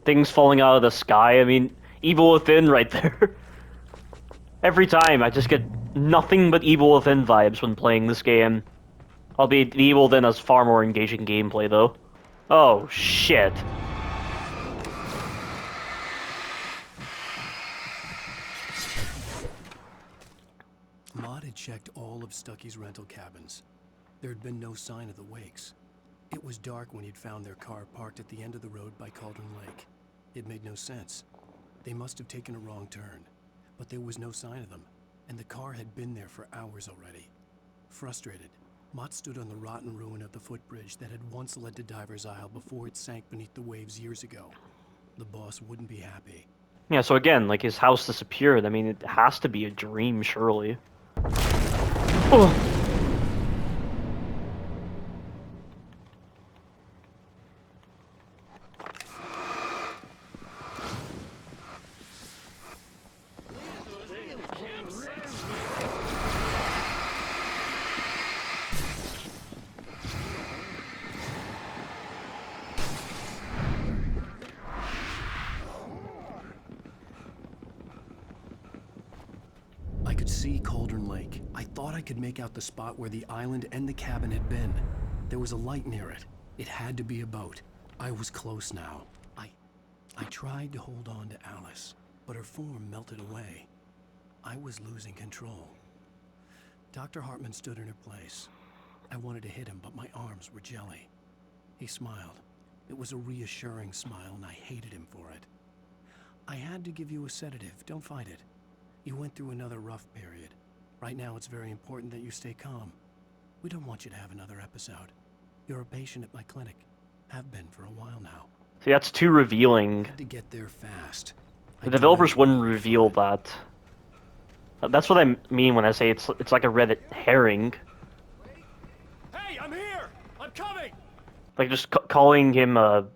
things falling out of the sky. I mean, Evil Within right there. Every time, I just get nothing but Evil Within vibes when playing this game. Albeit, the Evil Within has far more engaging gameplay, though. Oh, shit. Maud had checked all of Stucky's rental cabins. There had been no sign of the Wakes. It was dark when he'd found their car parked at the end of the road by Cauldron Lake. It made no sense. They must have taken a wrong turn, but there was no sign of them, and the car had been there for hours already. Frustrated, Mott stood on the rotten ruin of the footbridge that had once led to Diver's Isle before it sank beneath the waves years ago. The boss wouldn't be happy. Yeah, so again, like, his house disappeared. I mean, it has to be a dream, surely. Oh. I could see Cauldron Lake. I thought I could make out the spot where the island and the cabin had been. There was a light near it. It had to be a boat. I was close now. I tried to hold on to Alice, but her form melted away. I was losing control. Dr. Hartman stood in her place. I wanted to hit him, but my arms were jelly. He smiled. It was a reassuring smile, and I hated him for it. I had to give you a sedative. Don't fight it. You went through another rough period. Right now, it's very important that you stay calm. We don't want you to have another episode. You're a patient at my clinic. Have been for a while now. See, that's too revealing. I had to get there fast. The developers wouldn't reveal that. That's what I mean when I say it's like a red herring. Hey, I'm here! I'm coming! Like, just calling him a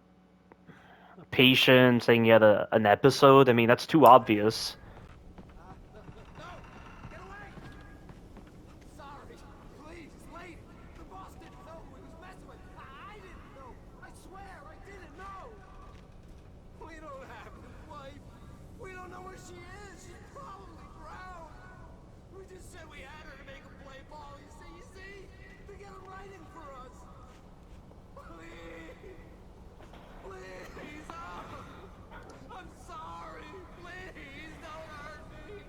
patient, saying he had an episode, I mean, that's too obvious. No! Get away! Sorry. Please, lady. The boss didn't know who he was messing with. I didn't know. I swear, I didn't know. We don't have his wife. We don't know where she is. She's probably drowned. We just said we had her to make him play ball. You see? To get him writing for us. Please. Please. Oh. I'm sorry. Please, don't hurt me.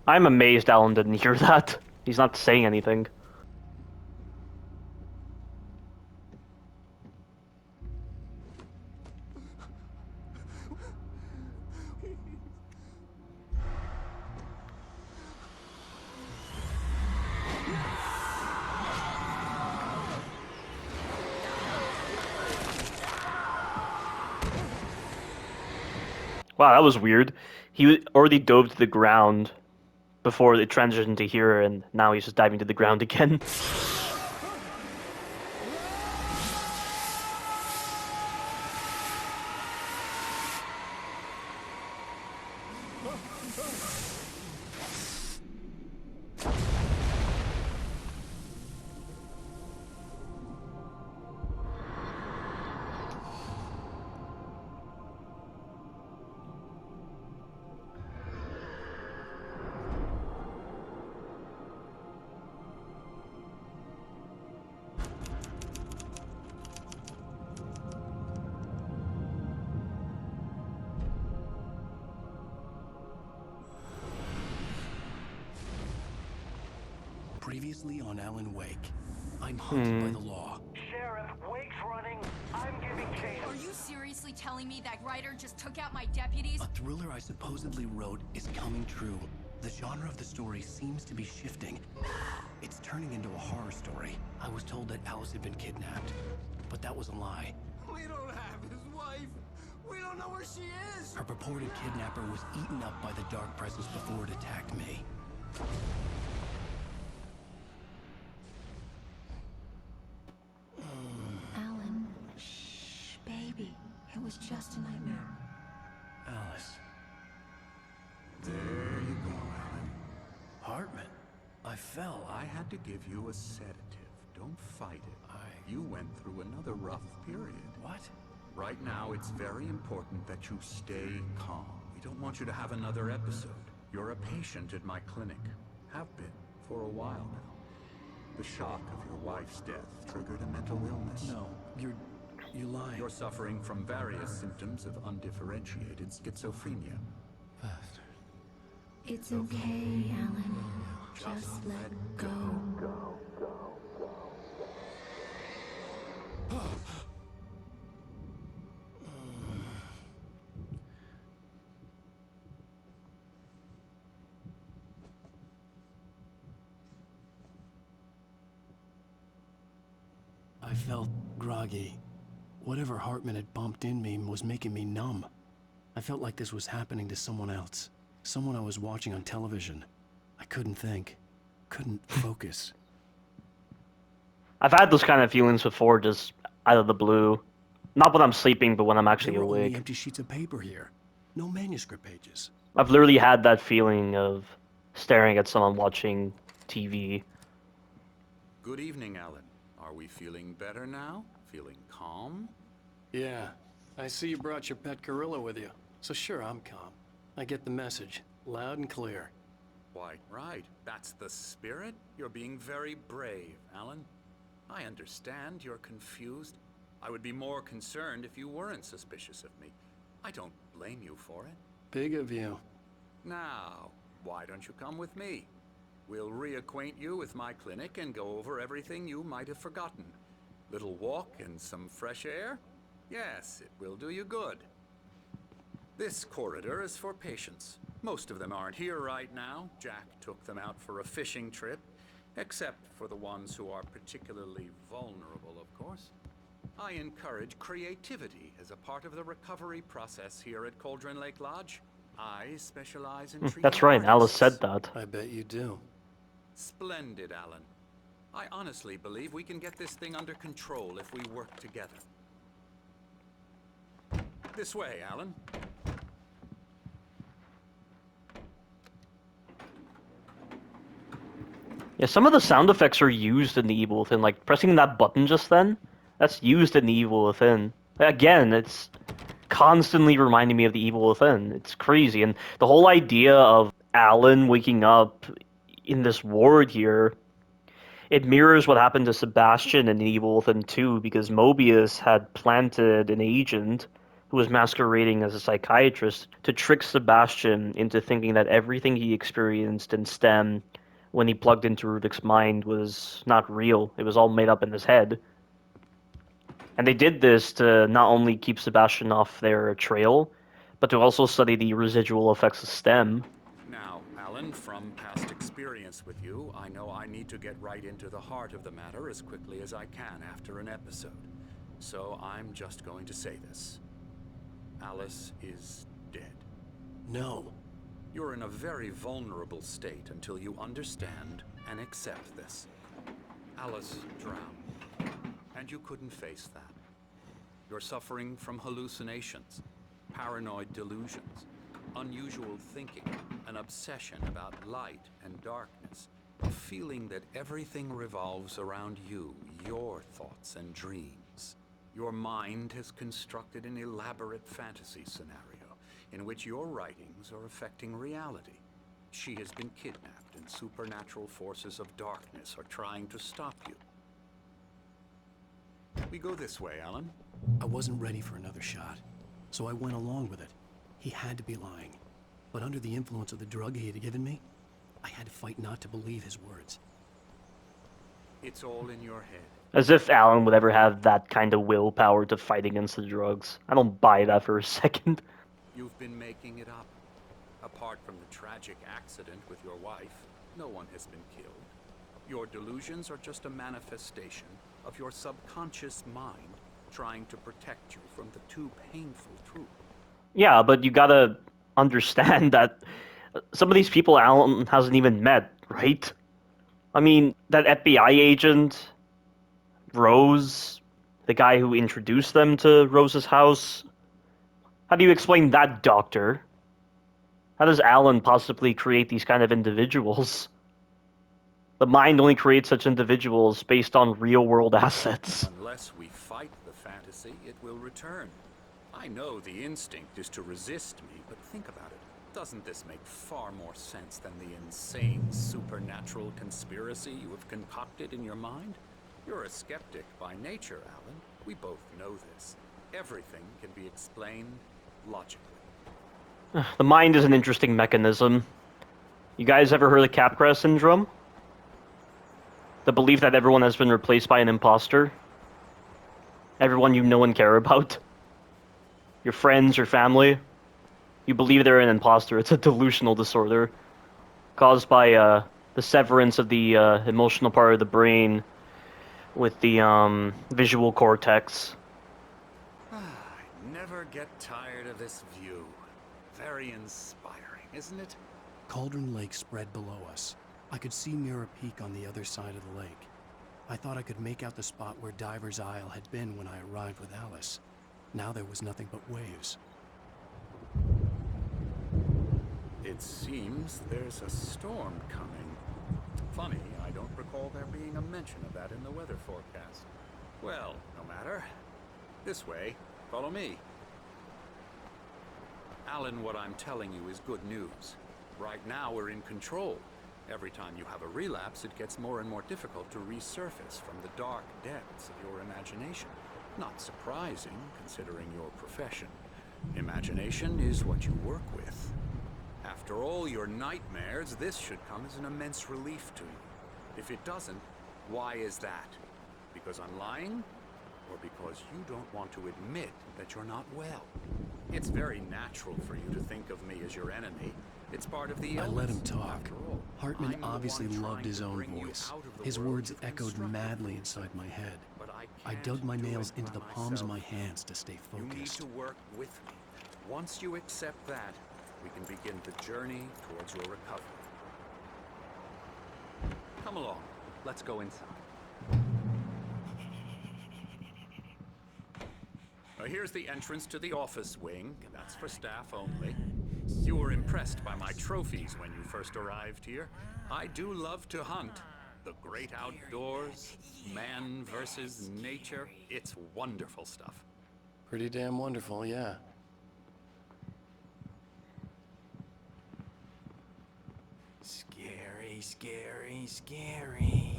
I'm amazed Alan didn't hear that. He's not saying anything. Wow, that was weird. He already dove to the ground before it transitioned to here, and now he's just diving to the ground again. Previously on Alan Wake. I'm hunted by the law. Sheriff, Wake's running. I'm giving chase. Are you seriously telling me that writer just took out my deputies? A thriller I supposedly wrote is coming true. The genre of the story seems to be shifting. It's turning into a horror story. I was told that Alice had been kidnapped, but that was a lie. We don't have his wife. We don't know where she is. Her purported kidnapper was eaten up by the dark presence before it attacked me. Alan, shh, baby. It was just a nightmare. Alice. There you go, Alan. Hartman. I fell. I had to give you a sedative. don't fight it. You went through another rough period. What? Right now, it's very important that you stay calm. We don't want you to have another episode. You're a patient at my clinic. Have been for a while now. The shock of your wife's death triggered a mental illness. No, you're lying. You're suffering from various symptoms of undifferentiated schizophrenia. It's okay, Alan. Just let go. I felt groggy. Whatever Hartman had bumped in me was making me numb. I felt like this was happening to someone else. Someone I was watching on television. I couldn't think. Couldn't focus. I've had those kind of feelings before, just out of the blue. Not when I'm sleeping, but when I'm actually There were only awake. empty sheets of paper here. No manuscript pages. I've literally had that feeling of staring at someone watching TV. Good evening, Alan. Are we feeling better now? Feeling calm? Yeah. I see you brought your pet gorilla with you. So sure, I'm calm. I get the message. Loud and clear. Why, right. That's the spirit. You're being very brave, Alan. I understand you're confused. I would be more concerned if you weren't suspicious of me. I don't blame you for it. Big of you. Now, why don't you come with me? We'll reacquaint you with my clinic and go over everything you might have forgotten. Little walk and some fresh air? Yes, it will do you good. This corridor is for patients. Most of them aren't here right now. Jack took them out for a fishing trip, except for the ones who are particularly vulnerable, of course. I encourage creativity as a part of the recovery process here at Cauldron Lake Lodge. I specialize in treating That's right, Alice artists. said that. I bet you do. Splendid, Alan. I honestly believe we can get this thing under control if we work together. This way, Alan. Yeah, some of the sound effects are used in The Evil Within, like pressing that button just then, that's used in The Evil Within. Again, it's constantly reminding me of The Evil Within. It's crazy, and the whole idea of Alan waking up in this ward here, it mirrors what happened to Sebastian in The Evil Within 2, because Mobius had planted an agent who was masquerading as a psychiatrist to trick Sebastian into thinking that everything he experienced in STEM when he plugged into Rubik's mind was not real. It was all made up in his head. And they did this to not only keep Sebastian off their trail, but to also study the residual effects of STEM. Now, Alan, from past experience with you, I know I need to get right into the heart of the matter as quickly as I can after an episode. So I'm just going to say this. Alice is dead. No. You're in a very vulnerable state until you understand and accept this. Alice drowned, and you couldn't face that. You're suffering from hallucinations, paranoid delusions, unusual thinking, an obsession about light and darkness, a feeling that everything revolves around you, your thoughts and dreams. Your mind has constructed an elaborate fantasy scenario in which your writings are affecting reality. She has been kidnapped and supernatural forces of darkness are trying to stop you. We go this way, Alan. I wasn't ready for another shot, so I went along with it. He had to be lying. But under the influence of the drug he had given me, I had to fight not to believe his words. It's all in your head. As if Alan would ever have that kind of willpower to fight against the drugs. I don't buy that for a second. You've been making it up. Apart from the tragic accident with your wife, no one has been killed. Your delusions are just a manifestation of your subconscious mind trying to protect you from the too painful truth. Yeah, but you gotta understand that some of these people Alan hasn't even met, right? I mean, that FBI agent, Rose, the guy who introduced them to Rose's house. How do you explain that, Doctor? How does Alan possibly create these kind of individuals? The mind only creates such individuals based on real-world assets. Unless we fight the fantasy, it will return. I know the instinct is to resist me, but think about it. Doesn't this make far more sense than the insane supernatural conspiracy you have concocted in your mind? You're a skeptic by nature, Alan. We both know this. Everything can be explained logically. The mind is an interesting mechanism. You guys ever heard of Capgras syndrome? The belief that everyone has been replaced by an imposter? Everyone you know and care about? Your friends, your family? You believe they're an imposter. It's a delusional disorder caused by the severance of the emotional part of the brain with the visual cortex. I never get tired of this view. Very inspiring, isn't it? Cauldron Lake spread below us. I could see Mirror Peak on the other side of the lake. I thought I could make out the spot where Diver's Isle had been when I arrived with Alice. Now there was nothing but waves. It seems there's a storm coming. Funny, I don't recall there being a mention of that in the weather forecast. Well, no matter. This way. Follow me. Alan, what I'm telling you is good news. Right now we're in control. Every time you have a relapse, it gets more and more difficult to resurface from the dark depths of your imagination. Not surprising, considering your profession. Imagination is what you work with. After all your nightmares, this should come as an immense relief to you. If it doesn't, why is that? Because I'm lying? Or because you don't want to admit that you're not well? It's very natural for you to think of me as your enemy. It's part of the illness. I let him talk. After all, Hartman I'm the obviously one loved trying his to own bring you voice. out of the His world words you've echoed constructed. madly inside my head. But I can't dug my do nails it into by the palms of my myself. hands to stay You need focused. to work with me. Once you accept that, we can begin the journey towards your recovery. Come along. Let's go inside. Here's the entrance to the office wing. That's for staff only. You were impressed by my trophies when you first arrived here. I do love to hunt. The great outdoors, man versus nature. It's wonderful stuff. Pretty damn wonderful, yeah. Scary, scary, scary.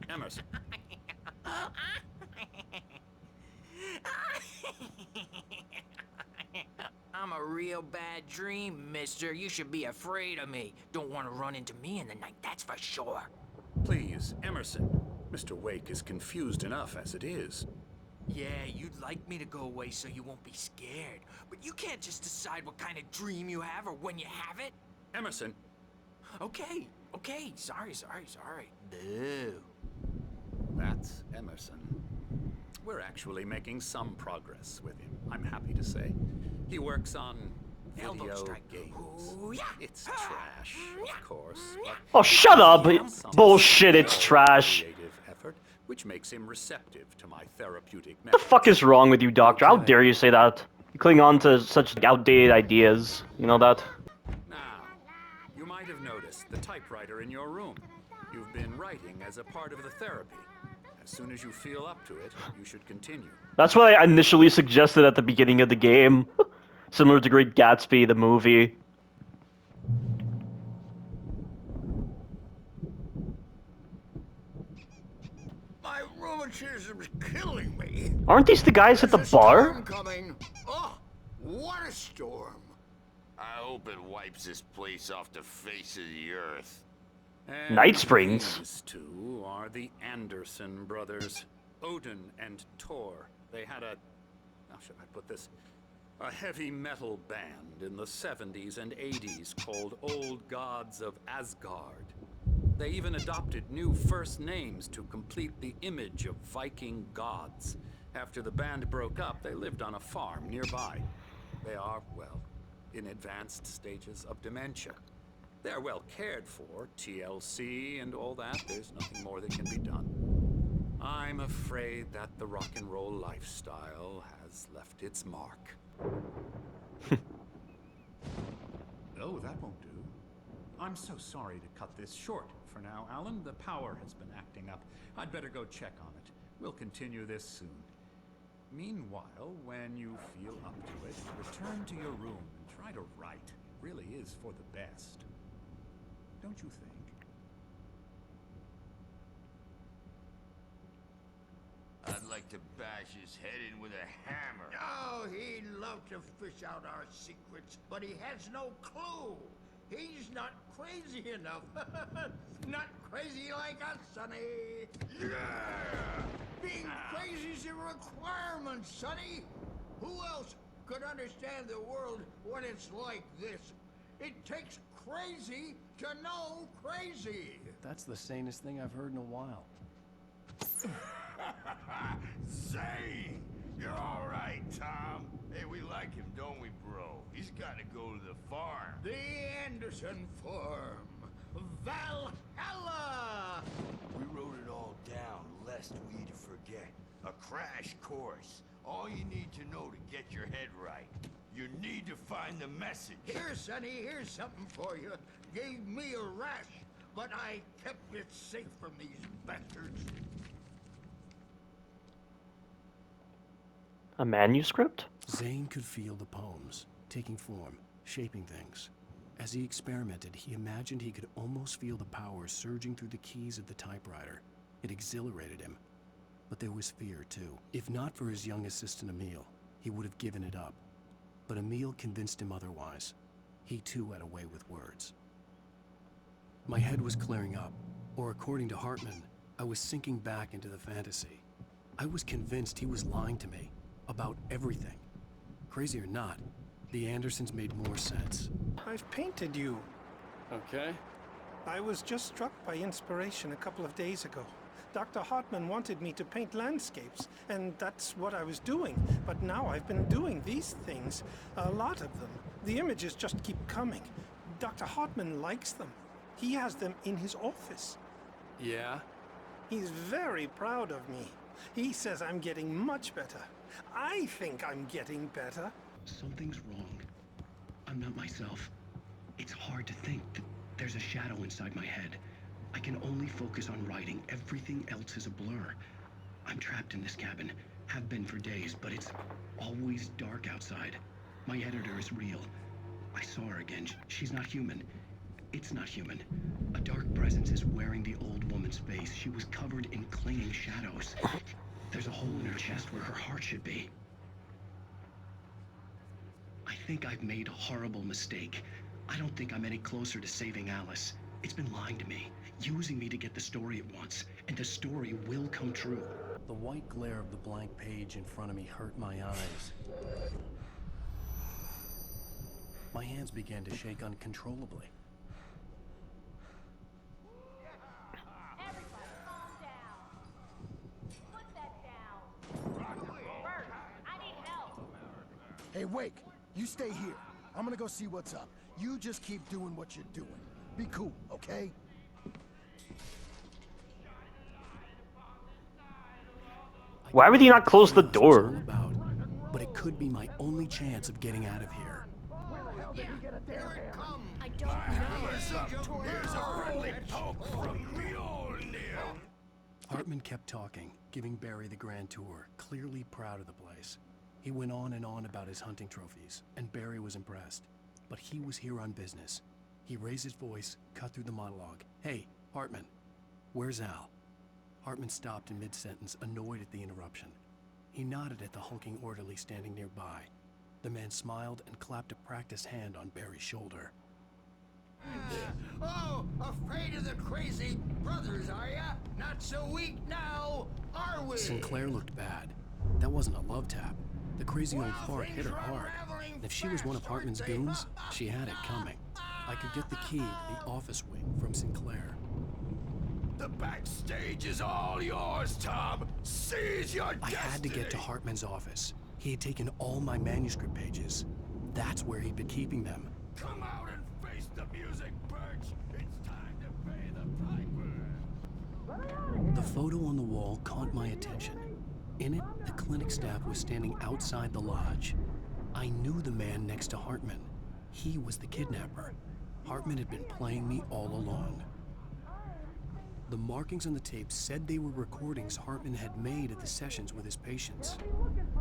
Emerson. I'm a real bad dream, mister. You should be afraid of me. Don't want to run into me in the night, that's for sure. Please, Emerson. Mr. Wake is confused enough as it is. Yeah, you'd like me to go away so you won't be scared. But you can't just decide what kind of dream you have or when you have it. Emerson. Okay. Sorry. Boo. That's Emerson. We're actually making some progress with him, I'm happy to say. He works on Elbow video strike. games. Ooh, yeah. It's trash, of course, but Oh, shut up! some Bullshit, it's very trash. creative effort, which makes him receptive to my therapeutic What the fuck is wrong with you, Doctor? How Okay. dare you say that? You cling on to such outdated ideas. You know that? Now, you might have noticed the typewriter in your room. You've been writing as a part of the therapy. As soon as you feel up to it, you should continue. That's what I initially suggested at the beginning of the game. Similar to Great Gatsby, the movie. My rheumatism's killing me. Aren't these the guys at the There's a storm bar? coming. Oh, what a storm. I hope it wipes this place off the face of the earth. And Night Springs. These two are the Anderson brothers, Odin and Thor. They had a, how should I put this? A heavy metal band in the 70s and 80s called Old Gods of Asgard. They even adopted new first names to complete the image of Viking gods. After the band broke up, they lived on a farm nearby. They are, well, in advanced stages of dementia. They're well cared for, TLC and all that. There's nothing more that can be done. I'm afraid that the rock and roll lifestyle has left its mark. No, that won't do. I'm so sorry to cut this short for now, Alan. The power has been acting up. I'd better go check on it. We'll continue this soon. Meanwhile, when you feel up to it, return to your room and try to write. It really is for the best. Don't you think? I'd like to bash his head in with a hammer. Oh, he'd love to fish out our secrets, but he has no clue. He's not crazy enough. Not crazy like us, Sonny. Yeah! Being crazy's a requirement, Sonny. Who else could understand the world when it's like this? It takes crazy to know crazy. That's the sanest thing I've heard in a while. Say, you're all right, Tom. Hey, we like him, don't we, bro? He's got to go to the farm. The Anderson Farm. Valhalla! We wrote it all down, lest we forget. A crash course. All you need to know to get your head right. You need to find the message. Here, Sonny, here's something for you. Gave me a rash, but I kept it safe from these bastards. A manuscript? Zane could feel the poems, taking form, shaping things. As he experimented, he imagined he could almost feel the power surging through the keys of the typewriter. It exhilarated him. But there was fear, too. If not for his young assistant Emil, he would have given it up. But Emil convinced him otherwise. He too had a way with words. My head was clearing up, or according to Hartman, I was sinking back into the fantasy. I was convinced he was lying to me about everything. Crazy or not, the Andersons made more sense. I've painted you. Okay. I was just struck by inspiration a couple of days ago. Dr. Hartman wanted me to paint landscapes, and that's what I was doing. But now I've been doing these things, a lot of them. The images just keep coming. Dr. Hartman likes them. He has them in his office. Yeah? He's very proud of me. He says I'm getting much better. I think I'm getting better. Something's wrong. I'm not myself. It's hard to think that there's a shadow inside my head. I can only focus on writing. Everything else is a blur. I'm trapped in this cabin. Have been for days, but it's always dark outside. My editor is real. I saw her again. She's not human. It's not human. A dark presence is wearing the old woman's face. She was covered in clinging shadows. There's a hole in her chest where her heart should be. I think I've made a horrible mistake. I don't think I'm any closer to saving Alice. It's been lying to me, using me to get the story it wants, and the story will come true. The white glare of the blank page in front of me hurt my eyes. My hands began to shake uncontrollably. Everybody calm down. Put that down. Bert, I need help. Hey, Wake, you stay here. I'm gonna go see what's up. You just keep doing what you're doing. Be cool, okay? Why would he not close the door? But it could be my only chance of getting out of here. Here it comes. I don't know. Here's a friendly poke from Mjolnir. Hartman kept talking, giving Barry the grand tour, clearly proud of the place. He went on and on about his hunting trophies, and Barry was impressed. But he was here on business. He raised his voice, cut through the monologue. Hey, Hartman, where's Al? Hartman stopped in mid-sentence, annoyed at the interruption. He nodded at the hulking orderly standing nearby. The man smiled and clapped a practiced hand on Barry's shoulder. Oh, afraid of the crazy brothers, are ya? Not so weak now, are we? Sinclair looked bad. That wasn't a love tap. The crazy old fart hit her hard. And if she was one of Hartman's goons, she had it coming. I could get the key to the office wing from Sinclair. The backstage is all yours, Tom. Seize your destiny. I had to get to Hartman's office. He had taken all my manuscript pages. That's where he'd been keeping them. Come out and face the music, Birch. It's time to pay the piper. The photo on the wall caught my attention. In it, the clinic staff was standing outside the lodge. I knew the man next to Hartman. He was the kidnapper. Hartman had been playing me all along. The markings on the tape said they were recordings Hartman had made at the sessions with his patients.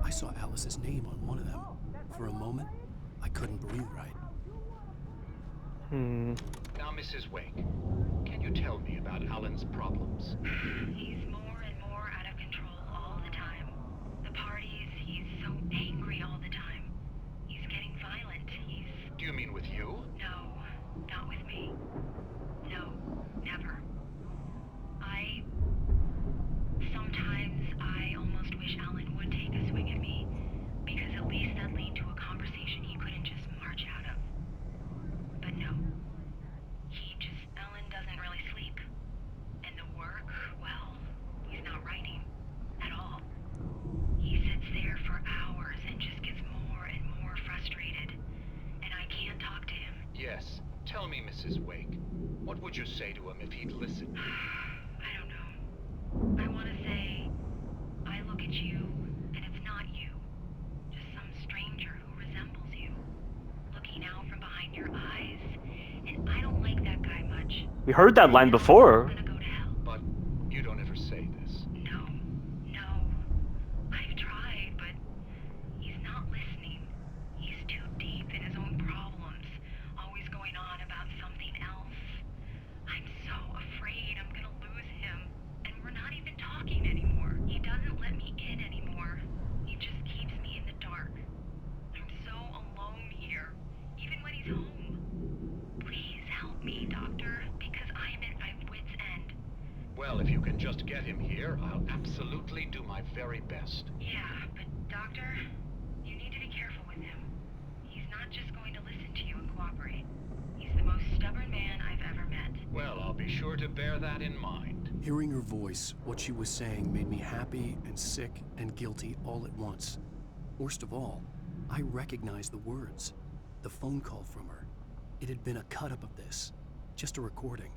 I saw Alice's name on one of them. For a moment, I couldn't breathe right. Now, Mrs. Wake, can you tell me about Alan's problems? He's more and more out of control all the time. The parties, he's so angry all the time. He's getting violent. Do you mean with you? No, not with me. No, never. Sometimes I almost wish Alan would take a swing at me, because at least that'd lead to a conversation he couldn't just march out of. But no. Alan doesn't really sleep. And the work, well, he's not writing at all. He sits there for hours and just gets more and more frustrated. And I can't talk to him. Yes. Tell me, Mrs. Wake, what would you say to him if he'd listen? I don't know. I want to say, I look at you, and it's not you. Just some stranger who resembles you. Looking out from behind your eyes. And I don't like that guy much. We heard that line before. I'm gonna go to hell. But you don't ever say this. No. I've tried, but he's not listening. He's too deep in his own problems, always going on about something else. I'm so afraid I'm gonna lose him, and we're not even talking anymore. He doesn't let me in anymore. He just keeps me in the dark. I'm so alone here, even when he's home. Please help me, Doctor, because I'm at my wit's end. Well, if you can just get him here, I'll absolutely do my very best. Yeah, but Doctor, you need to be careful with him. He's not just going to listen to you and cooperate. He's the most stubborn man I've ever met. Well, I'll be sure to bear that in mind. Hearing her voice, what she was saying made me happy and sick and guilty all at once. Worst of all, I recognized the words. The phone call from her. It had been a cut-up of this. Just a recording.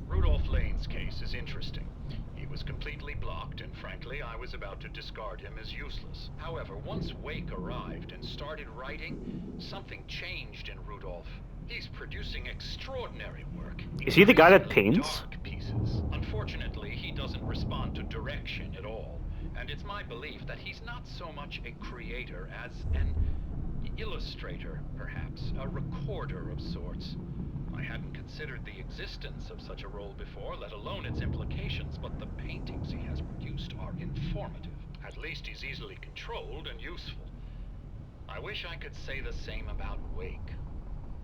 Rudolph Lane's case is interesting. He was completely blocked, and frankly, I was about to discard him as useless. However, once Wake arrived and started writing, something changed in Rudolph. He's producing extraordinary work. Is he the guy that paints? Dark pieces. Unfortunately, he doesn't respond to direction at all, and it's my belief that he's not so much a creator as an illustrator, perhaps, a recorder of sorts. I hadn't considered the existence of such a role before, let alone its implications, but the paintings he has produced are informative. At least he's easily controlled and useful. I wish I could say the same about Wake.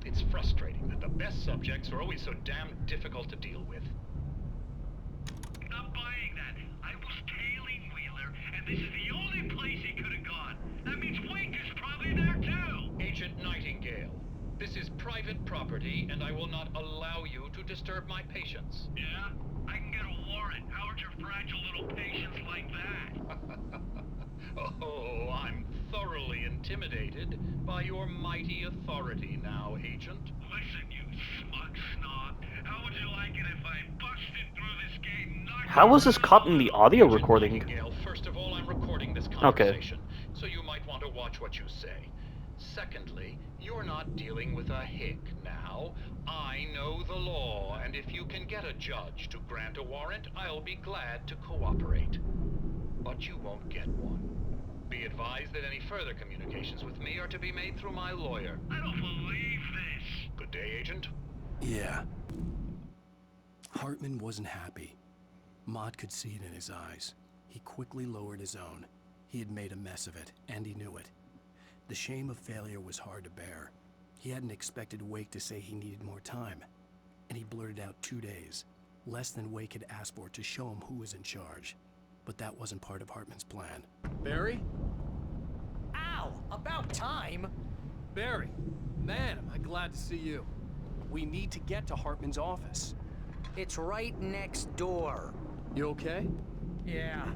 It's frustrating that the best subjects are always so damn difficult to deal with. Not buying that. I was tailing Wheeler, and this is the only place he could have gone. That means Wake is probably there too. Agent Nightingale, this is private property, and I will not allow you to disturb my patients. Yeah? I can get a warrant. How would your fragile little patients like that? Oh, I'm thoroughly intimidated by your mighty authority now, Agent. Listen, you smug snob. How would you like it if I busted through this gate and knocked How was this cut in the audio recording? Nightingale, first of all, I'm recording this conversation, so you might want to watch what you say. Secondly, you're not dealing with a hick now. I know the law, and if you can get a judge to grant a warrant, I'll be glad to cooperate. But you won't get one. Be advised that any further communications with me are to be made through my lawyer. I don't believe this. Good day, Agent. Yeah. Hartman wasn't happy. Maud could see it in his eyes. He quickly lowered his own. He had made a mess of it, and he knew it. The shame of failure was hard to bear. He hadn't expected Wake to say he needed more time. And he blurted out 2 days, less than Wake had asked for to show him who was in charge. But that wasn't part of Hartman's plan. Barry? Ow! About time! Barry, man, am I glad to see you. We need to get to Hartman's office. It's right next door. You okay? Yeah.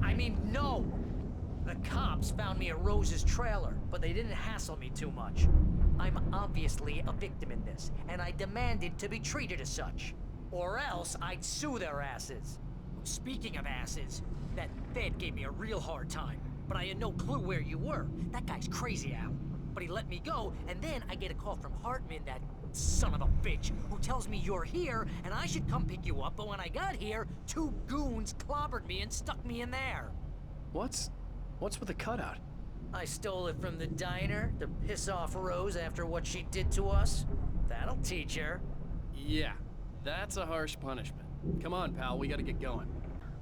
I mean, no! The cops found me at Rose's trailer, but they didn't hassle me too much. I'm obviously a victim in this, and I demanded to be treated as such. Or else I'd sue their asses. Speaking of asses, that Fed gave me a real hard time, but I had no clue where you were. That guy's crazy, Al. but he let me go, and then I get a call from Hartman, that son of a bitch, who tells me you're here, and I should come pick you up, but when I got here, 2 goons clobbered me and stuck me in there. What's with the cutout? I stole it from the diner to piss off Rose after what she did to us. That'll teach her. Yeah, that's a harsh punishment. Come on, pal, we gotta get going.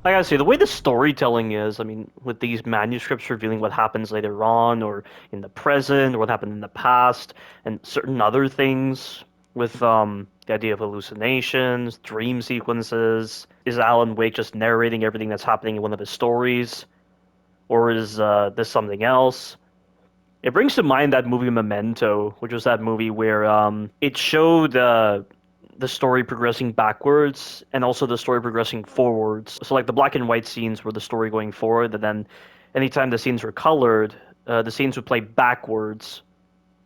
I gotta say, the way the storytelling is, I mean, with these manuscripts revealing what happens later on, or in the present, or what happened in the past, and certain other things, with the idea of hallucinations, dream sequences. Is Alan Wake just narrating everything that's happening in one of his stories? Or is this something else? It brings to mind that movie Memento, which was that movie where it showed the story progressing backwards and also the story progressing forwards. So like the black and white scenes were the story going forward, and then anytime the scenes were colored, the scenes would play backwards.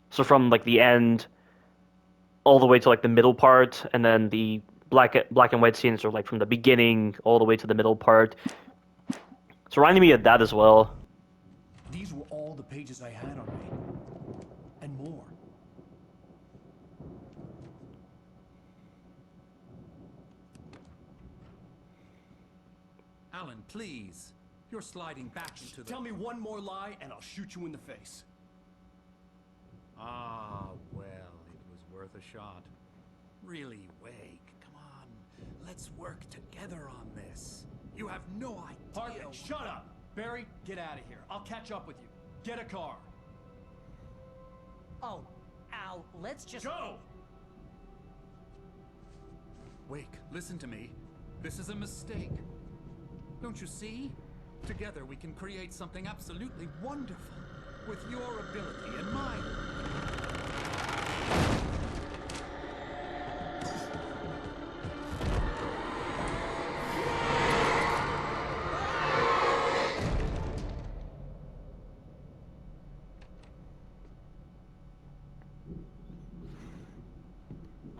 So from like the end all the way to like the middle part, and then the black and white scenes are like from the beginning all the way to the middle part. It's reminding me of that as well. These were all the pages I had on me. And more. Alan, please. You're sliding back into the... Tell me one more lie and I'll shoot you in the face. Ah, well, it was worth a shot. Really, Wake, come on. Let's work together on this. You have no idea... Hartman, shut up! Barry, get out of here. I'll catch up with you. Get a car. Oh, Al, let's just... Go! Wake, listen to me. This is a mistake. Don't you see? Together we can create something absolutely wonderful. With your ability and mine.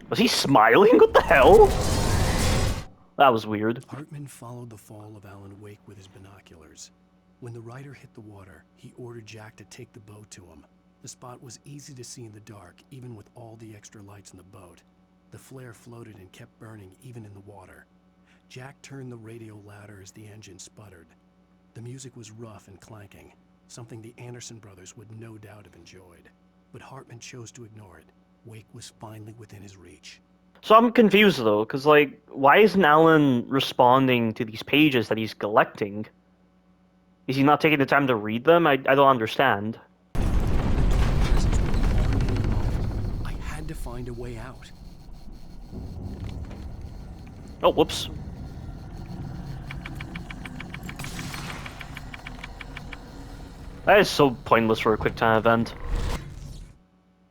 Was he smiling? What the hell? That was weird. Hartman followed the fall of Alan Wake with his binoculars. When the rider hit the water, he ordered Jack to take the boat to him. The spot was easy to see in the dark, even with all the extra lights in the boat. The flare floated and kept burning even in the water. Jack turned the radio louder as the engine sputtered. The music was rough and clanking, something the Anderson brothers would no doubt have enjoyed. But Hartman chose to ignore it. Wake was finally within his reach. So I'm confused though, because like, why isn't Alan responding to these pages that he's collecting? Is he not taking the time to read them? I don't understand. I had to find a way out. Oh, whoops. That is so pointless for a quick-time event.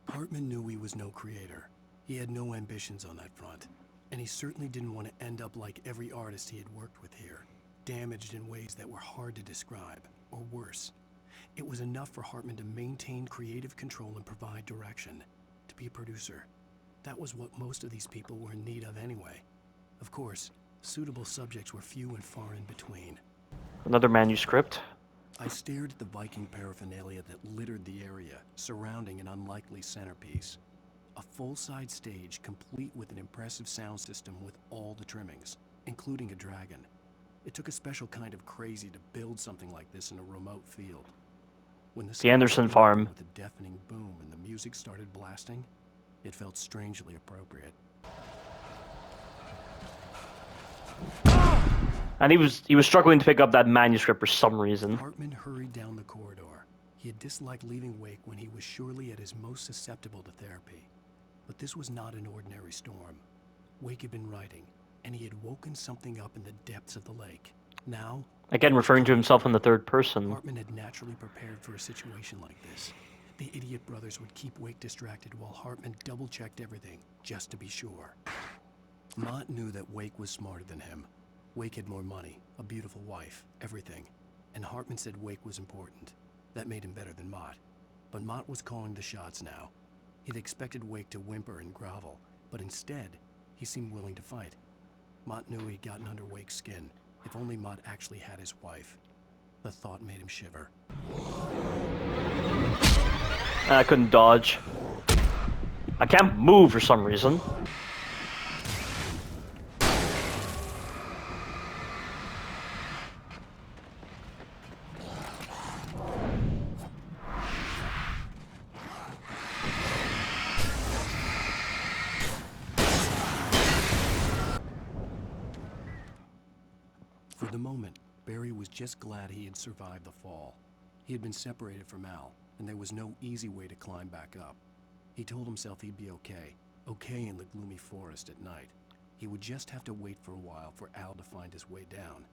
Hartman knew he was no creator. He had no ambitions on that front. And he certainly didn't want to end up like every artist he had worked with here, damaged in ways that were hard to describe, or worse. It was enough for Hartman to maintain creative control and provide direction, to be a producer. That was what most of these people were in need of anyway. Of course, suitable subjects were few and far in between. Another manuscript. I stared at the Viking paraphernalia that littered the area, surrounding an unlikely centerpiece. A full-size stage complete with an impressive sound system with all the trimmings, including a dragon. It took a special kind of crazy to build something like this in a remote field. When the Anderson farm. With a deafening boom and the music started blasting, it felt strangely appropriate. And he was struggling to pick up that manuscript for some reason. Hartman hurried down the corridor. He had disliked leaving Wake when he was surely at his most susceptible to therapy. But this was not an ordinary storm. Wake had been writing, and he had woken something up in the depths of the lake. Now, Again, referring to himself in the third person. Hartman had naturally prepared for a situation like this. The idiot brothers would keep Wake distracted while Hartman double-checked everything, just to be sure. Mott knew that Wake was smarter than him. Wake had more money, a beautiful wife, everything. And Hartman said Wake was important. That made him better than Mott. But Mott was calling the shots now. He'd expected Wake to whimper and grovel, but instead, he seemed willing to fight. Mott knew he'd gotten under Wake's skin. If only Mott actually had his wife. The thought made him shiver. I couldn't dodge. I can't move for some reason. For the moment, Barry was just glad he had survived the fall. He had been separated from Al, and there was no easy way to climb back up. He told himself he'd be okay in the gloomy forest at night. He would just have to wait for a while for Al to find his way down.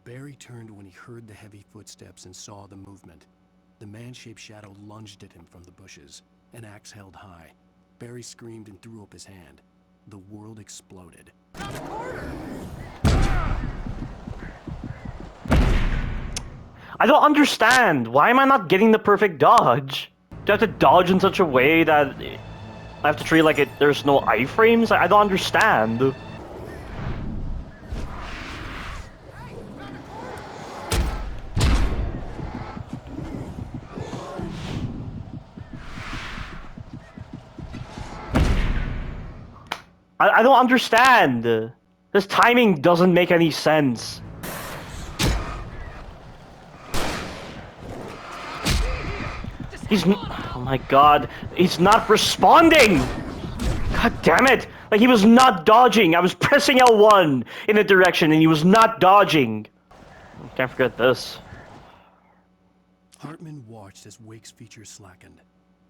Barry turned when he heard the heavy footsteps and saw the movement. The man-shaped shadow lunged at him from the bushes, an axe held high. Barry screamed and threw up his hand. The world exploded. I don't understand. Why am I not getting the perfect dodge? Do I have to dodge in such a way that I have to treat like there's no iframes? I don't understand. I don't understand. This timing doesn't make any sense. Oh my god, he's not responding! God damn it! Like, he was not dodging. I was pressing L1 in a direction and he was not dodging. Can't forget this. Hartman watched as Wake's features slackened.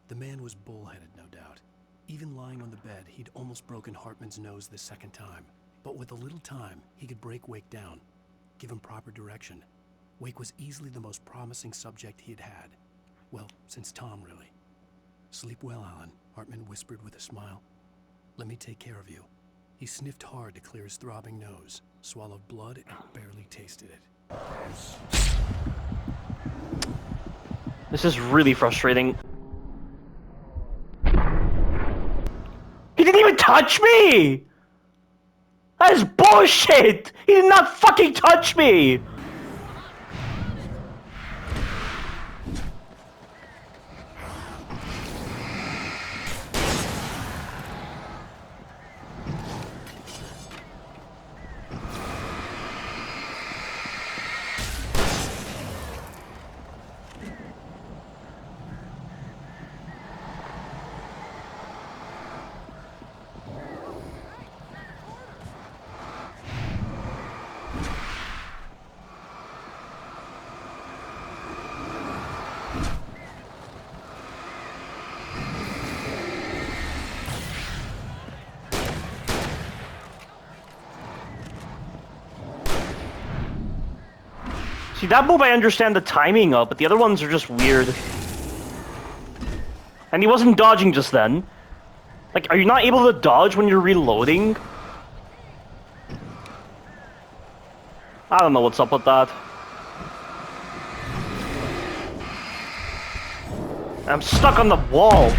The man was bullheaded, no doubt. Even lying on the bed, he'd almost broken Hartman's nose the second time. But with a little time, he could break Wake down, give him proper direction. Wake was easily the most promising subject he had had. Well, since Tom, really. Sleep well, Alan, Hartman whispered with a smile. Let me take care of you. He sniffed hard to clear his throbbing nose, swallowed blood, and barely tasted it. This is really frustrating. He didn't even touch me! That is bullshit! He did not fucking touch me! See, that move I understand the timing of, but the other ones are just weird. And he wasn't dodging just then. Like, are you not able to dodge when you're reloading? I don't know what's up with that. I'm stuck on the wall.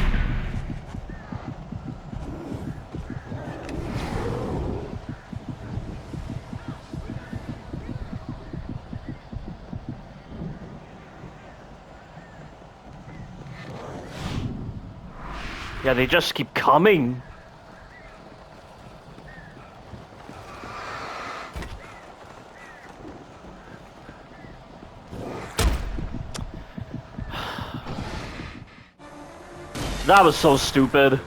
Yeah, they just keep coming. That was so stupid.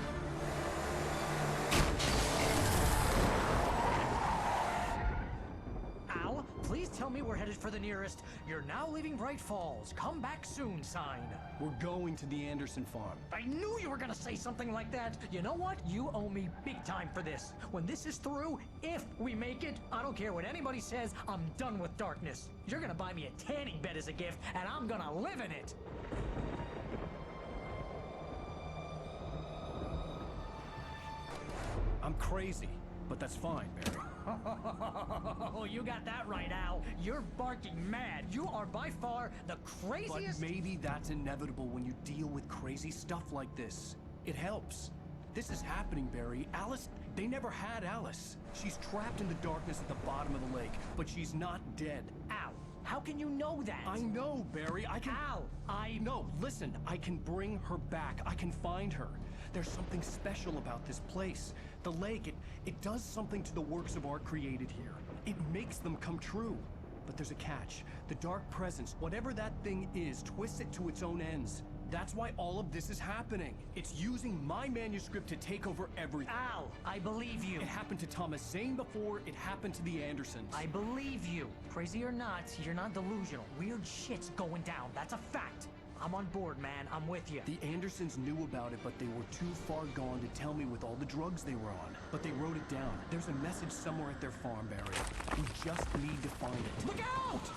Al, please tell me we're headed for the nearest "You're now leaving Bright Falls. Come back soon" sign. We're going to the Anderson farm. I knew you were gonna say something like that. You know what? You owe me big time for this. When this is through, if we make it, I don't care what anybody says, I'm done with darkness. You're gonna buy me a tanning bed as a gift, and I'm gonna live in it. I'm crazy, but that's fine, Barry. Oh, you got that right, Al. You're barking mad. You are by far the craziest. But maybe that's inevitable when you deal with crazy stuff like this. It helps. This is happening, Barry. Alice, they never had Alice. She's trapped in the darkness at the bottom of the lake, but she's not dead. Al, How can you know that? I know, Barry. I can... Al, No, listen. I can bring her back. I can find her. There's something special about this place. The lake, it does something to the works of art created here. It makes them come true. But there's a catch. The dark presence, whatever that thing is, twists it to its own ends. That's why all of this is happening. It's using my manuscript to take over everything. Al, I believe you. It happened to Thomas Zane before, it happened to the Andersons. I believe you. Crazy or not, you're not delusional. Weird shit's going down. That's a fact. I'm on board, man. I'm with you. The Andersons knew about it, but they were too far gone to tell me with all the drugs they were on. But they wrote it down. There's a message somewhere at their farm, Barry. We just need to find it. Look out!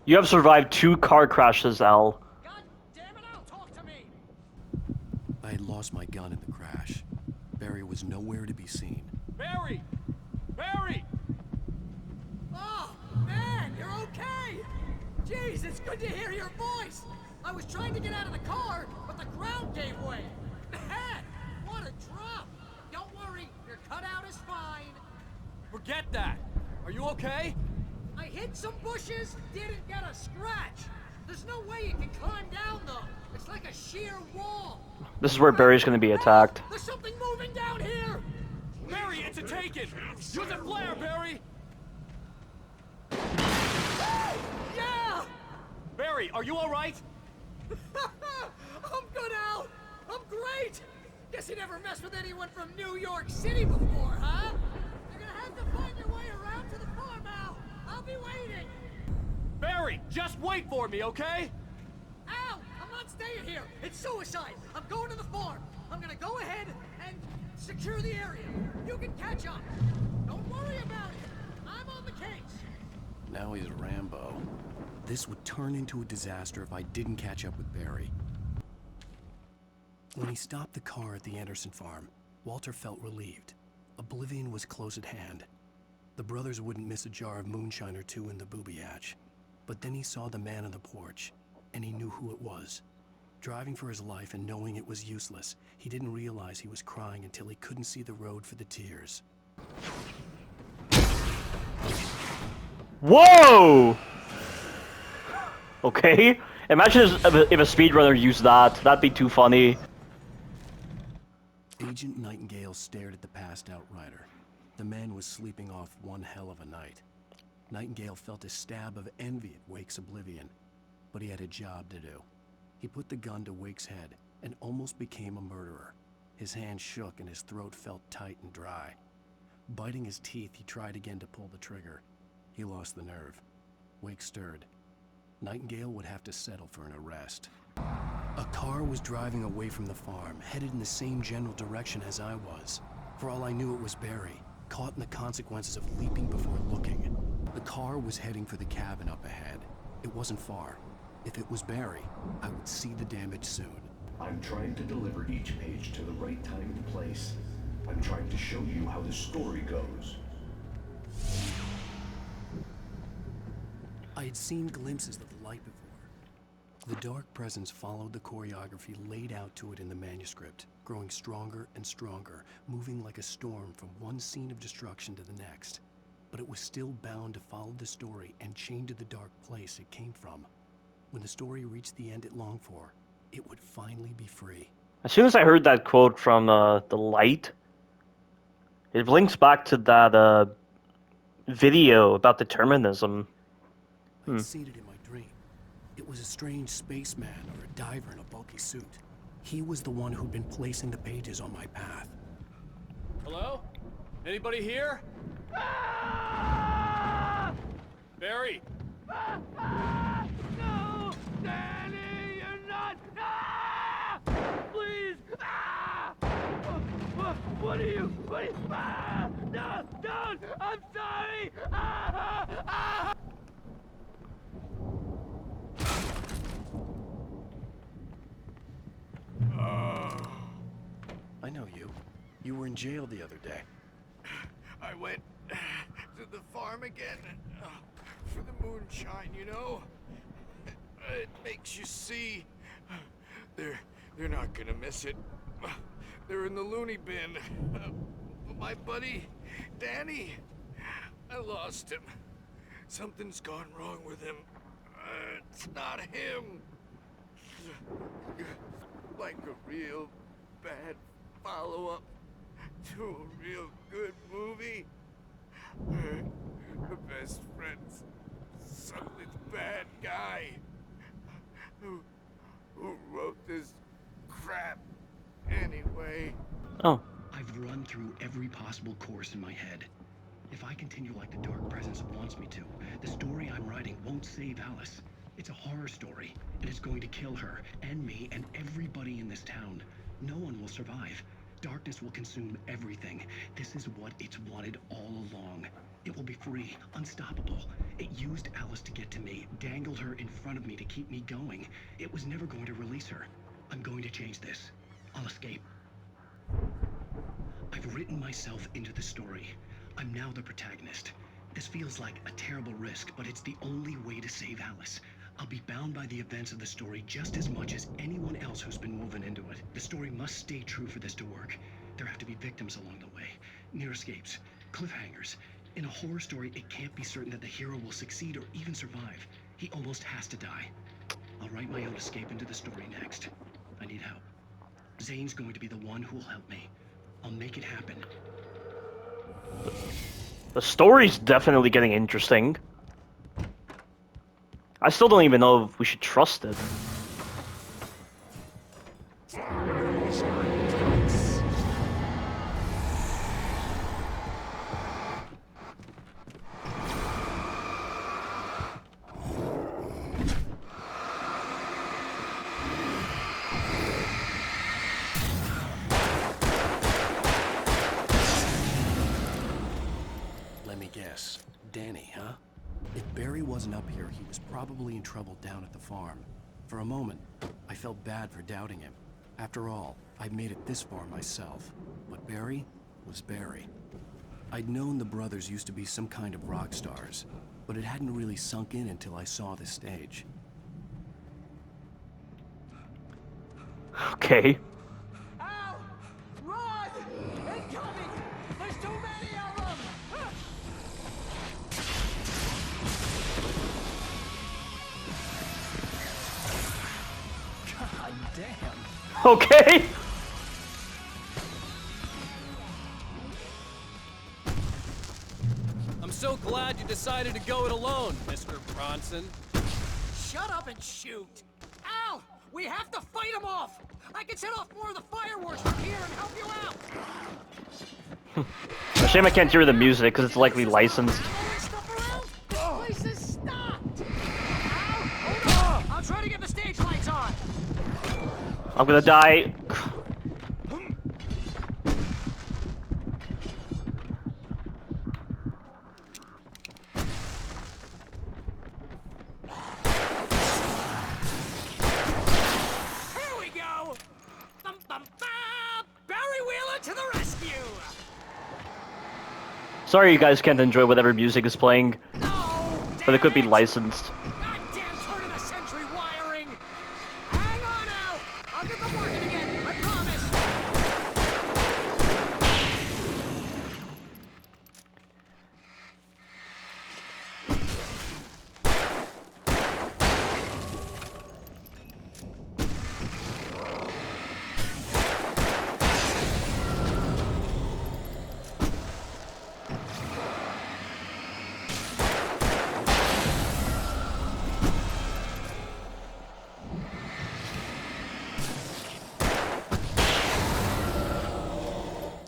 You have survived 2 car crashes, Al. God damn it, Al, talk to me! I had lost my gun in the crash. Barry was nowhere to be seen. Barry! Barry! Oh, man, you're okay! Jeez, it's good to hear your voice! I was trying to get out of the car, but the ground gave way. Man, what a drop! Don't worry, your cutout is fine. Forget that. Are you okay? I hit some bushes, didn't get a scratch. There's no way you can climb down, though. It's like a sheer wall. This is where Barry's gonna be attacked. There's something moving down here! Barry, it's a taken! Use a flare, Barry! Yeah! Barry, are you alright? I'm good, Al! I'm great! Guess you never messed with anyone from New York City before, huh? You're gonna have to find your way around to the farm, Al! I'll be waiting! Barry, just wait for me, okay? Al! I'm not staying here! It's suicide! I'm going to the farm! I'm gonna go ahead and secure the area. You can catch up. Don't worry about it. I'm on the case. Now he's Rambo. This would turn into a disaster if I didn't catch up with Barry. When he stopped the car at the Anderson farm, Walter felt relieved. Oblivion was close at hand. The brothers wouldn't miss a jar of moonshine or two in the booby hatch. But then he saw the man on the porch, and he knew who it was. Driving for his life and knowing it was useless, he didn't realize he was crying until he couldn't see the road for the tears. Whoa! Okay. Imagine if a speedrunner used that. That'd be too funny. Agent Nightingale stared at the passed-out rider. The man was sleeping off one hell of a night. Nightingale felt a stab of envy at Wake's oblivion, but he had a job to do. He put the gun to Wake's head and almost became a murderer. His hand shook and his throat felt tight and dry. Biting his teeth, he tried again to pull the trigger. He lost the nerve. Wake stirred. Nightingale would have to settle for an arrest. A car was driving away from the farm, headed in the same general direction as I was. For all I knew, it was Barry, caught in the consequences of leaping before looking. The car was heading for the cabin up ahead. It wasn't far. If it was Barry, I would see the damage soon. I'm trying to deliver each page to the right time and place. I'm trying to show you how the story goes. I had seen glimpses of the light before. The dark presence followed the choreography laid out to it in the manuscript, growing stronger and stronger, moving like a storm from one scene of destruction to the next. But it was still bound to follow the story and chained to the dark place it came from. When the story reached the end it longed for, it would finally be free. As soon as I heard that quote from the light, it links back to that video about determinism. I'd seen it in my dream. It was a strange spaceman or a diver in a bulky suit. He was the one who'd been placing the pages on my path. Hello? Anybody here? Barry! No! Danny, you're not! Please! What are you? No! Don't! I'm sorry! I know you. You were in jail the other day. I went to the farm again for the moonshine, you know? It makes you see. They're not gonna miss it. They're in the loony bin. But my buddy, Danny, I lost him. Something's gone wrong with him. It's not him. Like a real bad follow-up to a real good movie. The best friend's son of this bad guy who wrote this crap anyway. Oh. I've run through every possible course in my head. If I continue like the Dark Presence wants me to, the story I'm writing won't save Alice. It's a horror story, and it's going to kill her, and me, and everybody in this town. No one will survive. Darkness will consume everything. This is what it's wanted all along. It will be free, unstoppable. It used Alice to get to me, dangled her in front of me to keep me going. It was never going to release her. I'm going to change this. I'll escape. I've written myself into the story. I'm now the protagonist. This feels like a terrible risk, but it's the only way to save Alice. I'll be bound by the events of the story just as much as anyone else who's been woven into it. The story must stay true for this to work. There have to be victims along the way, near escapes, cliffhangers. In a horror story, it can't be certain that the hero will succeed or even survive. He almost has to die. I'll write my own escape into the story next. I need help. Zane's going to be the one who will help me. I'll make it happen. The story's definitely getting interesting. I still don't even know if we should trust it. Let me guess. Danny, huh? If Barry wasn't up here, he was probably in trouble down at the farm. For a moment, I felt bad for doubting him. After all, I'd made it this far myself. But Barry was Barry. I'd known the brothers used to be some kind of rock stars, but it hadn't really sunk in until I saw the stage. Okay. Al! Run! Incoming! There's too many of them! God damn. Okay. I'm so glad you decided to go it alone, Mr. Bronson. Shut up and shoot! Al! We have to fight them off! I can set off more of the fireworks from here and help you out! A shame I can't hear the music because it's likely licensed. This place is stopped! Al! Hold on! I'll try to get the stage lights on! I'm gonna die. Here we go! Bum, bum, bum. Barry Wheeler to the rescue! Sorry you guys can't enjoy whatever music is playing. But it could be licensed. Goddamn turn of the century wiring! Hang on now! I'll get them working again, I promise!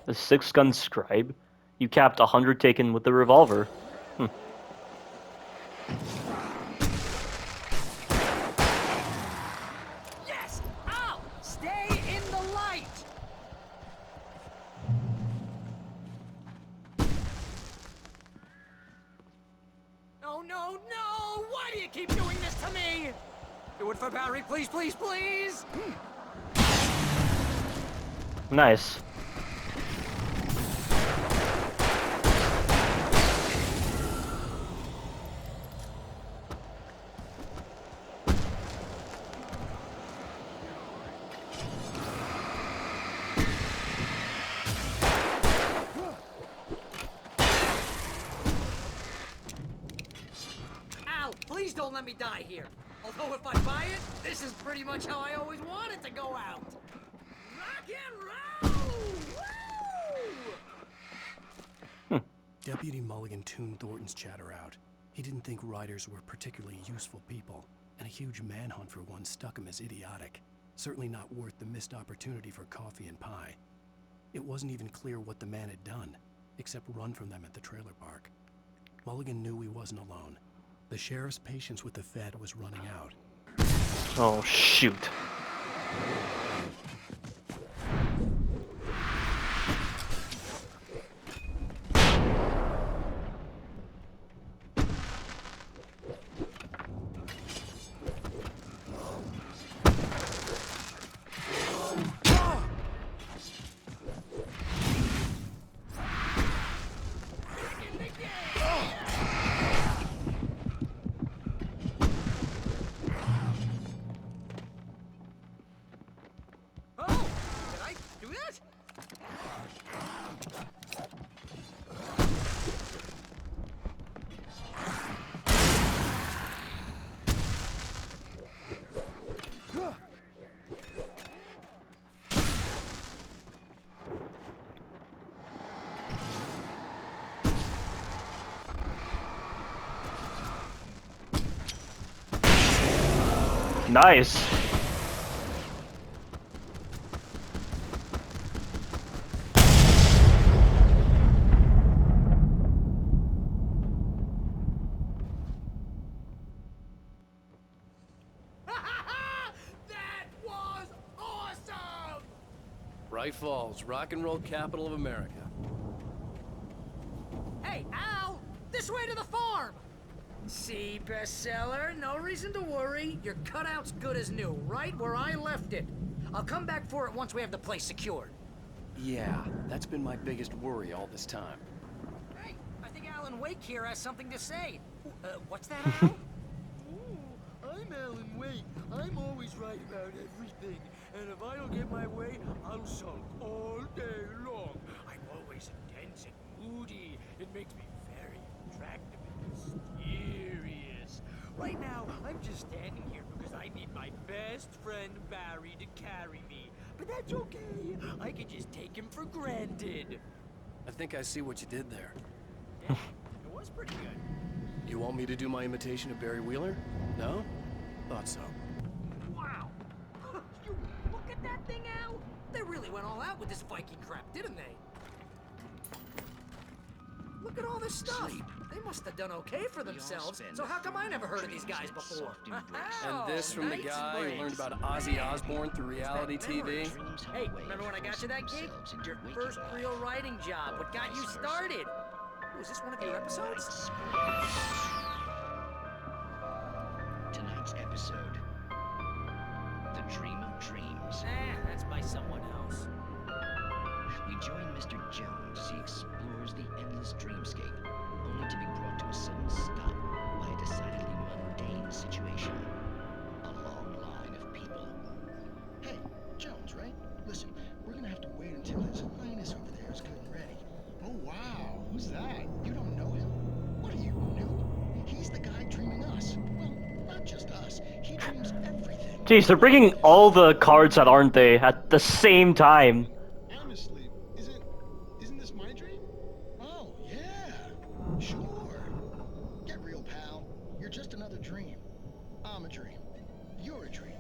The 6-gun scribe? You capped 100 taken with the revolver. Yes! Al! Stay in the light! No, no, no! Why do you keep doing this to me? Do it for Barry, please, please, please! Nice. won't let me die here. Although if I buy it, this is pretty much how I always wanted to go out. Rock and roll! Woo! Deputy Mulligan tuned Thornton's chatter out. He didn't think riders were particularly useful people, and a huge manhunt for one struck him as idiotic. Certainly not worth the missed opportunity for coffee and pie. It wasn't even clear what the man had done, except run from them at the trailer park. Mulligan knew he wasn't alone. The sheriff's patience with the Fed was running out. Oh, shoot. Nice. That was awesome! Bright Falls, rock and roll capital of America. Hey, Al! This way to the farm! See, bestseller, no reason to worry. Your cutout's good as new, right where I left it. I'll come back for it once we have the place secured. Yeah, that's been my biggest worry all this time. Hey, I think Alan Wake here has something to say. What's that, Al? I'm Alan Wake. I'm always right about everything. And if I don't get my way, I'll sulk all day long. I'm always intense and moody. It makes me very attractive and mysterious. Right now, I'm just standing here because I need my best friend Barry to carry me. But that's okay. I can just take him for granted. I think I see what you did there. Yeah, it was pretty good. You want me to do my imitation of Barry Wheeler? No? Thought so. Wow! You look at that thing, Al! They really went all out with this Viking crap, didn't they? Look at all this stuff. They must have done okay for themselves. So how come I never heard of these guys before? And this from the guy who learned about Ozzy Osbourne through reality TV? Hey, remember when I got you that gig? Your first real writing job. What got you started? Was this one of your episodes? Tonight's episode, The Dream of Dreams. That's by someone else. We join Mr. Jones as he explores the endless dreamscape, only to be brought to a sudden stop by a decidedly mundane situation. A long line of people. Hey, Jones, right? Listen, we're gonna have to wait until his highness over there is good and ready. Oh, wow. Who's that? You don't know him? What are you, new? He's the guy dreaming us. Well, not just us. He dreams everything. Jeez, they're bringing all the cards out, aren't they, at the same time? Honestly, isn't this my dream? Oh, yeah. Sure. Get real, pal. You're just another dream. I'm a dream. You're a dream.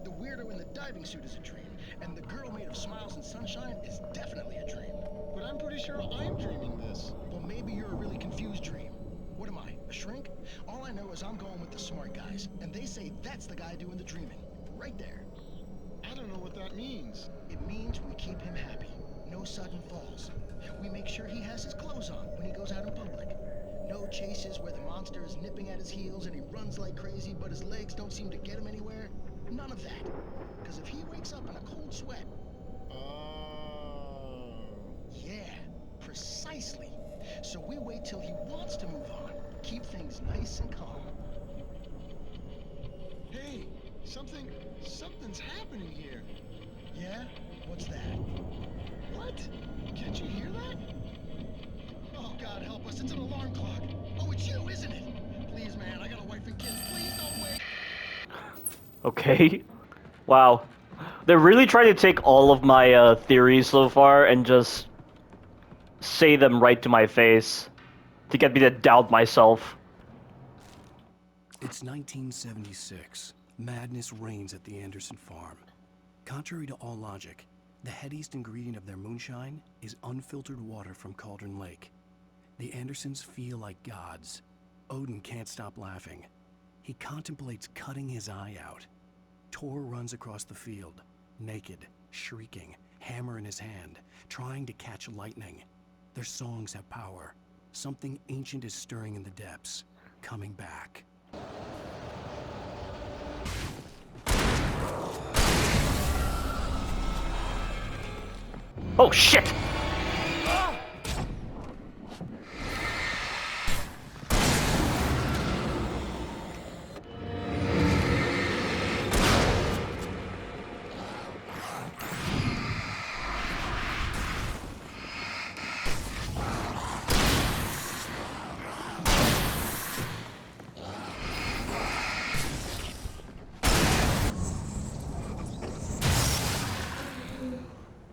The weirdo in the diving suit is a dream. And the girl made of smiles and sunshine is definitely a dream. But I'm pretty sure I'm dreaming this. Well, maybe you're a really confused dream. What am I, a shrink? All I know is I'm going with the smart guys. And they say that's the guy doing the dreaming. Right there. I don't know what that means. It means we keep him happy. No sudden falls. We make sure he has his clothes on when he goes out in public. No chases where the monster is nipping at his heels and he runs like crazy, but his legs don't seem to get him anywhere. None of that. Because if he wakes up in a cold sweat... Yeah, precisely. So we wait till he wants to move on. Keep things nice and calm. Hey, something's happening here. Yeah? What's that? What? Can't you hear that? Oh, God help us, it's an alarm clock. Oh, it's you, isn't it? Please, man, I got a wife and kids, please. Okay. Wow. They're really trying to take all of my theories so far and just say them right to my face to get me to doubt myself. It's 1976. Madness reigns at the Anderson farm. Contrary to all logic, the headiest ingredient of their moonshine is unfiltered water from Cauldron Lake. The Andersons feel like gods. Odin can't stop laughing. He contemplates cutting his eye out. Tor runs across the field, naked, shrieking, hammer in his hand, trying to catch lightning. Their songs have power. Something ancient is stirring in the depths, coming back. Oh shit!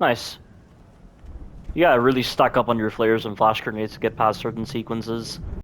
Nice. You gotta really stack up on your flares and flash grenades to get past certain sequences.